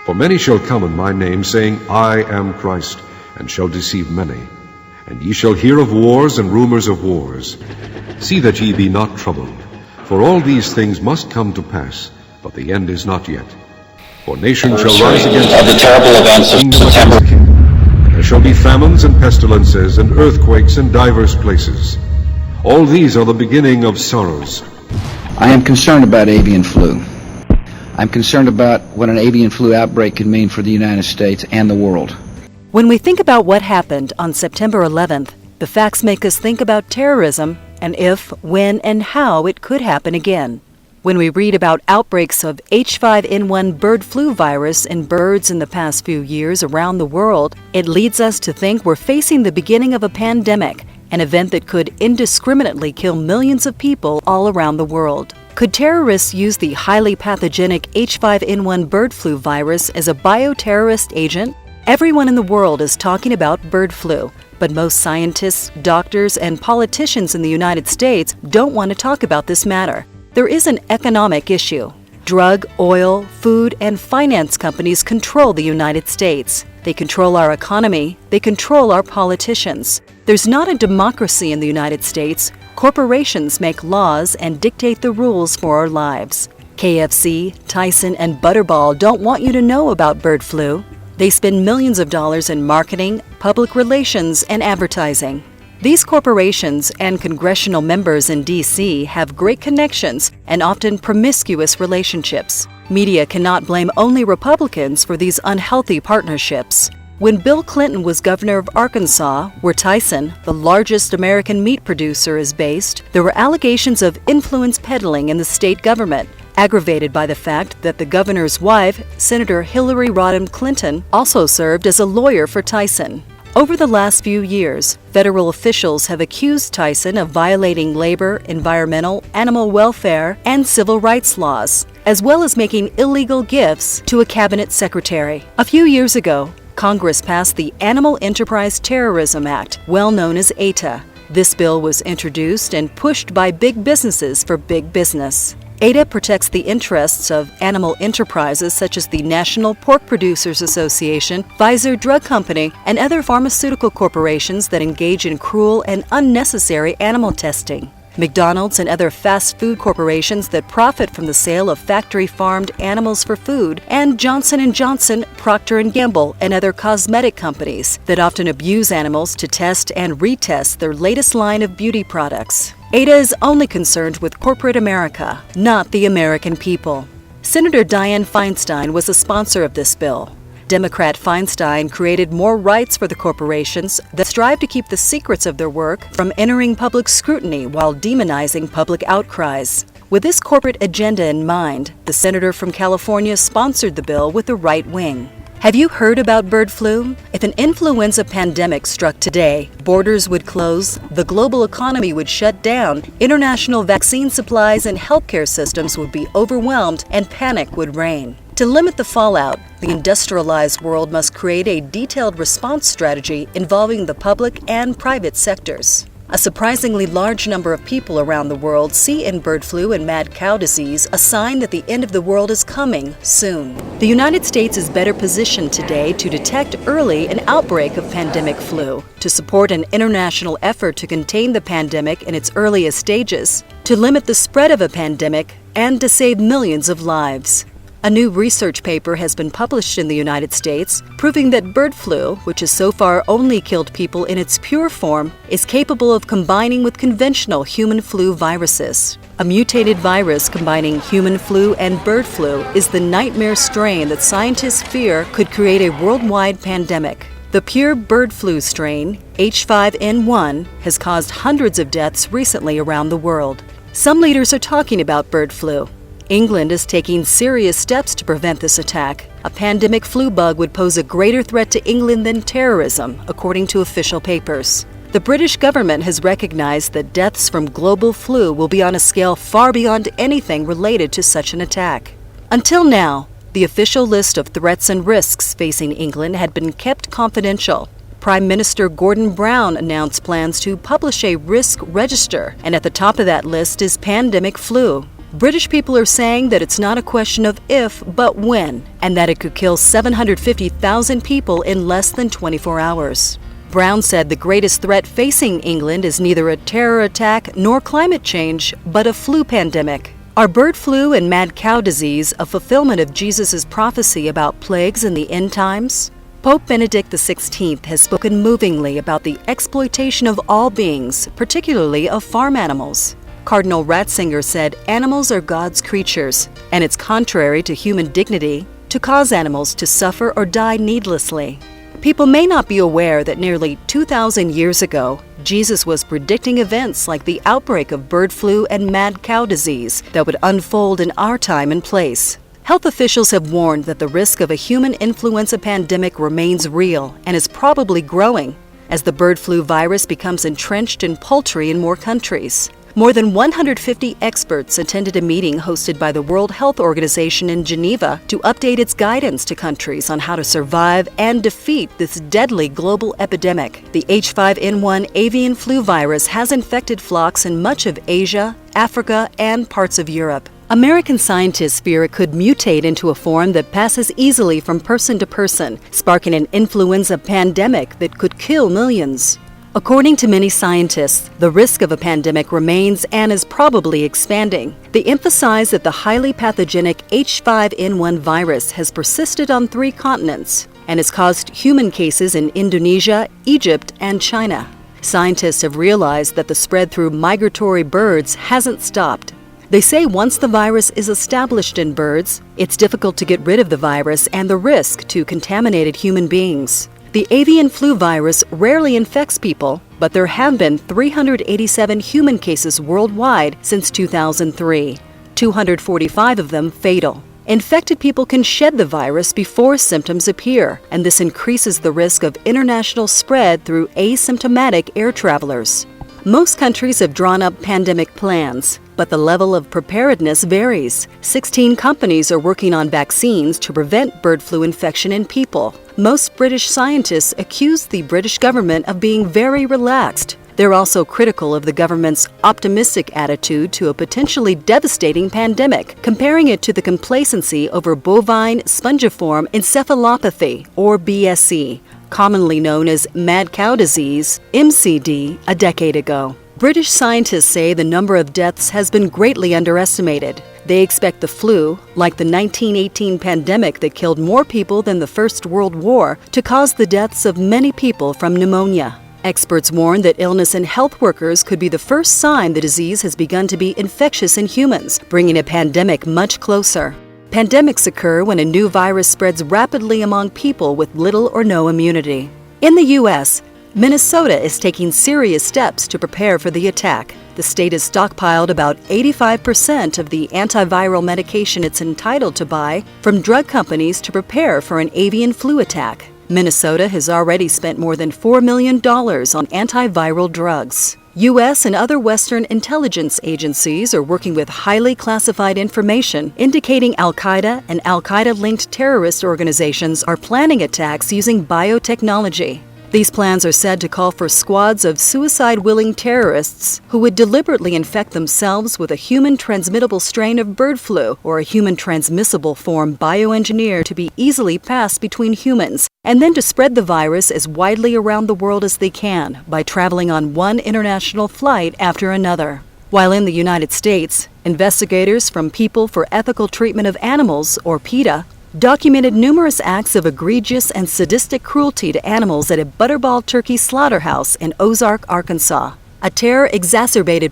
For many shall come in my name, saying, I am Christ, and shall deceive many. And ye shall hear of wars and rumors of wars. See that ye be not troubled, for all these things must come to pass, but the end is not yet. For nation shall rise against the terrible events of September. And there shall be famines and pestilences, and earthquakes in divers places. All these are the beginning of sorrows. I am concerned about avian flu. I'm concerned about what an avian flu outbreak could mean for the United States and the world. When we think about what happened on September 11th, the facts make us think about terrorism and if, when, and how it could happen again. When we read about outbreaks of H5N1 bird flu virus in birds in the past few years around the world, it leads us to think we're facing the beginning of a pandemic, an event that could indiscriminately kill millions of people all around the world. Could terrorists use the highly pathogenic H5N1 bird flu virus as a bioterrorist agent? Everyone in the world is talking about bird flu, but most scientists, doctors, and politicians in the United States don't want to talk about this matter. There is an economic issue. Drug, oil, food, and finance companies control the United States. They control our economy. They control our politicians. There's not a democracy in the United States. Corporations make laws and dictate the rules for our lives. KFC, Tyson, and Butterball don't want you to know about bird flu. They spend millions of dollars in marketing, public relations, and advertising. These corporations and congressional members in D.C. have great connections and often promiscuous relationships. Media cannot blame only Republicans for these unhealthy partnerships. When Bill Clinton was governor of Arkansas, where Tyson, the largest American meat producer, is based, there were allegations of influence peddling in the state government, aggravated by the fact that the governor's wife, Senator Hillary Rodham Clinton, also served as a lawyer for Tyson. Over the last few years, federal officials have accused Tyson of violating labor, environmental, animal welfare, and civil rights laws, as well as making illegal gifts to a cabinet secretary. A few years ago, Congress passed the Animal Enterprise Terrorism Act, well known as AETA. This bill was introduced and pushed by big businesses for big business. AETA protects the interests of animal enterprises such as the National Pork Producers Association, Pfizer Drug Company, and other pharmaceutical corporations that engage in cruel and unnecessary animal testing. McDonald's and other fast food corporations that profit from the sale of factory-farmed animals for food, and Johnson & Johnson, Procter & Gamble, and other cosmetic companies that often abuse animals to test and retest their latest line of beauty products. AETA is only concerned with corporate America, not the American people. Senator Dianne Feinstein was a sponsor of this bill. Democrat Feinstein created more rights for the corporations that strive to keep the secrets of their work from entering public scrutiny while demonizing public outcries. With this corporate agenda in mind, the senator from California sponsored the bill with the right wing. Have you heard about bird flu? If an influenza pandemic struck today, borders would close, the global economy would shut down, international vaccine supplies and healthcare systems would be overwhelmed, and panic would reign. To limit the fallout, the industrialized world must create a detailed response strategy involving the public and private sectors. A surprisingly large number of people around the world see in bird flu and mad cow disease a sign that the end of the world is coming soon. The United States is better positioned today to detect early an outbreak of pandemic flu, to support an international effort to contain the pandemic in its earliest stages, to limit the spread of a pandemic, and to save millions of lives. A new research paper has been published in the United States proving that bird flu, which has so far only killed people in its pure form, is capable of combining with conventional human flu viruses. A mutated virus combining human flu and bird flu is the nightmare strain that scientists fear could create a worldwide pandemic. The pure bird flu strain, H5N1, has caused hundreds of deaths recently around the world. Some leaders are talking about bird flu. England is taking serious steps to prevent this attack. A pandemic flu bug would pose a greater threat to England than terrorism, according to official papers. The British government has recognized that deaths from global flu will be on a scale far beyond anything related to such an attack. Until now, the official list of threats and risks facing England had been kept confidential. Prime Minister Gordon Brown announced plans to publish a risk register, and at the top of that list is pandemic flu. British people are saying that it's not a question of if, but when, and that it could kill 750,000 people in less than 24 hours. Brown said the greatest threat facing England is neither a terror attack nor climate change, but a flu pandemic. Are bird flu and mad cow disease a fulfillment of Jesus' prophecy about plagues in the end times? Pope Benedict XVI has spoken movingly about the exploitation of all beings, particularly of farm animals. Cardinal Ratzinger said animals are God's creatures, and it's contrary to human dignity to cause animals to suffer or die needlessly. People may not be aware that nearly 2,000 years ago, Jesus was predicting events like the outbreak of bird flu and mad cow disease that would unfold in our time and place. Health officials have warned that the risk of a human influenza pandemic remains real and is probably growing as the bird flu virus becomes entrenched in poultry in more countries. More than 150 experts attended a meeting hosted by the World Health Organization in Geneva to update its guidance to countries on how to survive and defeat this deadly global epidemic. The H5N1 avian flu virus has infected flocks in much of Asia, Africa, and parts of Europe. American scientists fear it could mutate into a form that passes easily from person to person, sparking an influenza pandemic that could kill millions. According to many scientists, the risk of a pandemic remains and is probably expanding. They emphasize that the highly pathogenic H5N1 virus has persisted on 3 continents and has caused human cases in Indonesia, Egypt, and China. Scientists have realized that the spread through migratory birds hasn't stopped. They say once the virus is established in birds, it's difficult to get rid of the virus and the risk to contaminated human beings. The avian flu virus rarely infects people, but there have been 387 human cases worldwide since 2003, 245 of them fatal. Infected people can shed the virus before symptoms appear, and this increases the risk of international spread through asymptomatic air travelers. Most countries have drawn up pandemic plans, but the level of preparedness varies. 16 companies are working on vaccines to prevent bird flu infection in people. Most British scientists accuse the British government of being very relaxed. They're also critical of the government's optimistic attitude to a potentially devastating pandemic, comparing it to the complacency over bovine spongiform encephalopathy, or BSE, commonly known as mad cow disease, MCD, a decade ago. British scientists say the number of deaths has been greatly underestimated. They expect the flu, like the 1918 pandemic that killed more people than the First World War, to cause the deaths of many people from pneumonia. Experts warn that illness in health workers could be the first sign the disease has begun to be infectious in humans, bringing a pandemic much closer. Pandemics occur when a new virus spreads rapidly among people with little or no immunity. In the U.S., Minnesota is taking serious steps to prepare for the attack. The state has stockpiled about 85% of the antiviral medication it's entitled to buy from drug companies to prepare for an avian flu attack. Minnesota has already spent more than $4 million on antiviral drugs. U.S. and other Western intelligence agencies are working with highly classified information indicating Al-Qaeda and Al-Qaeda-linked terrorist organizations are planning attacks using biotechnology. These plans are said to call for squads of suicide-willing terrorists who would deliberately infect themselves with a human-transmittable strain of bird flu or a human-transmissible form bioengineered to be easily passed between humans, and then to spread the virus as widely around the world as they can by traveling on one international flight after another. While in the United States, investigators from People for Ethical Treatment of Animals, or PETA, documented numerous acts of egregious and sadistic cruelty to animals at a Butterball turkey slaughterhouse in Ozark, Arkansas. A terror-exacerbated